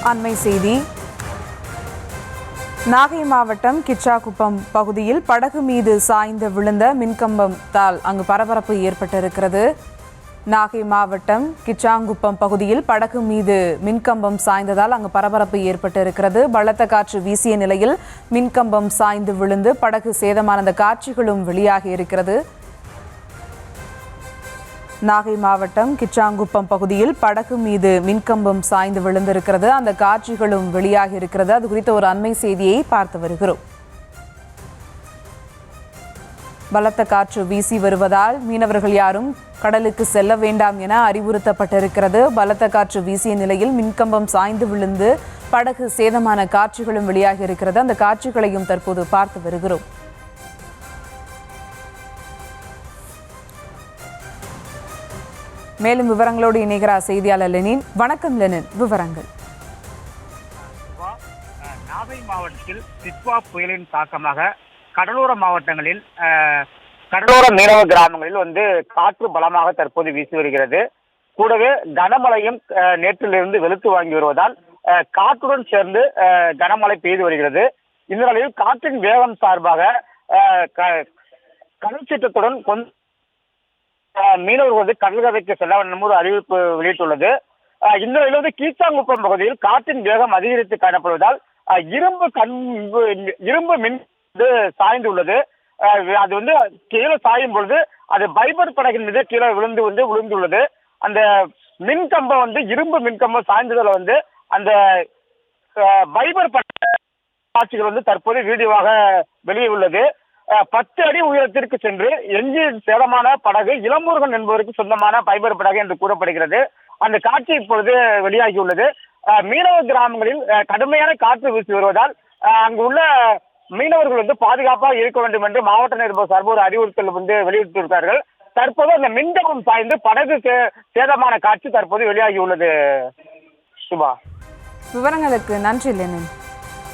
அண்மை செய்தி. நாகை மாவட்டம் கிச்சாக்குப்பம் பகுதியில் படகு மீது சாய்ந்து விழுந்த மின்கம்பத்தால் அங்கு பரபரப்பு ஏற்பட்டிருக்கிறது. நாகை மாவட்டம் கிச்சாங்குப்பம் பகுதியில் படகு மீது மின்கம்பம் சாய்ந்ததால் அங்கு பரபரப்பு ஏற்பட்டிருக்கிறது. பலத்த காற்று வீசிய நிலையில் மின்கம்பம் சாய்ந்து விழுந்து படகு சேதமான காட்சிகளும் வெளியாகி இருக்கிறது. நாகை மாவட்டம் கிச்சாங்குப்பம் பகுதியில் படகு மீது மின்கம்பம் சாய்ந்து விழுந்திருக்கிறது. அந்த காட்சிகளும் வெளியாகி இருக்கிறது. அது குறித்த ஒரு அண்மை செய்தியை பார்த்து வருகிறோம். பலத்த காற்று வீசி வருவதால் மீனவர்கள் யாரும் கடலுக்கு செல்ல வேண்டாம் என அறிவுறுத்தப்பட்டிருக்கிறது. பலத்த காற்று வீசிய நிலையில் மின்கம்பம் சாய்ந்து விழுந்து படகு சேதமான காட்சிகளும் வெளியாகி இருக்கிறது. அந்த காட்சிகளையும் தற்போது பார்த்து வருகிறோம். மேலும் விவரங்களோடு இணைகிறார் செய்தியாளர் லெனின். வணக்கம் லெனின், விவரங்கள். நாகை மாவட்டத்தில் சித்வா புயலின் தாக்கமாக கடலோர மாவட்டங்களில் கடலோர மீனவ கிராமங்களில் காற்று பலமாக தற்போது வீசி வருகிறது. கூடவே கனமழையும் நேற்றிலிருந்து வெளுத்து வாங்கி வருவதால் காற்றுடன் சேர்ந்து கனமழை பெய்து வருகிறது. இந்த நிலையில் காற்றின் வேகம் சார்பாக கடல் சீற்றத்துடன் மீனவர்கள் கடற்கரைக்கு செல்ல வேண்டும் ஒரு அறிவிப்பு வெளியிட்டுள்ளது. இந்த நிலையில் கீச்சாங்குப்பம் பகுதியில் காற்றின் வேகம் அதிகரித்து காணப்படுவதால் இரும்பு மின் சாய்ந்துள்ளது. அது கீழே சாயும் பொழுது அது பைபர் படகின் மீது கீழே விழுந்துள்ளது. அந்த மின்கம்பம் இரும்பு மின்கம்பம் சாய்ந்ததுல அந்த பைபர் காட்சிகள் தற்போது வீடியோவாக வெளியே உள்ளது. 10 அடி உயரத்திற்கு சென்று எஞ்சின் சேதமான படகு இளமுருகன் என்பவருக்கு சொந்தமான பைபர் படகு என்று கூறப்படுகிறது. அந்த காட்சி இப்பொழுது வெளியாகியுள்ளது. மீனவ கிராமங்களில் கடுமையான காற்று வீசி வருவதால் அங்குள்ள மீனவர்கள் பாதுகாப்பாக இருக்க வேண்டும் என்று மாவட்ட நிர்வாக சார்பு ஒரு அறிவுறுத்தல் வெளியிட்டிருக்கிறார்கள். தற்போது அந்த மின்கம்பம் சாய்ந்து படகு சேதமான காட்சி தற்போது வெளியாகியுள்ளது. சுபா, விவரங்களுக்கு நன்றி லெனின்.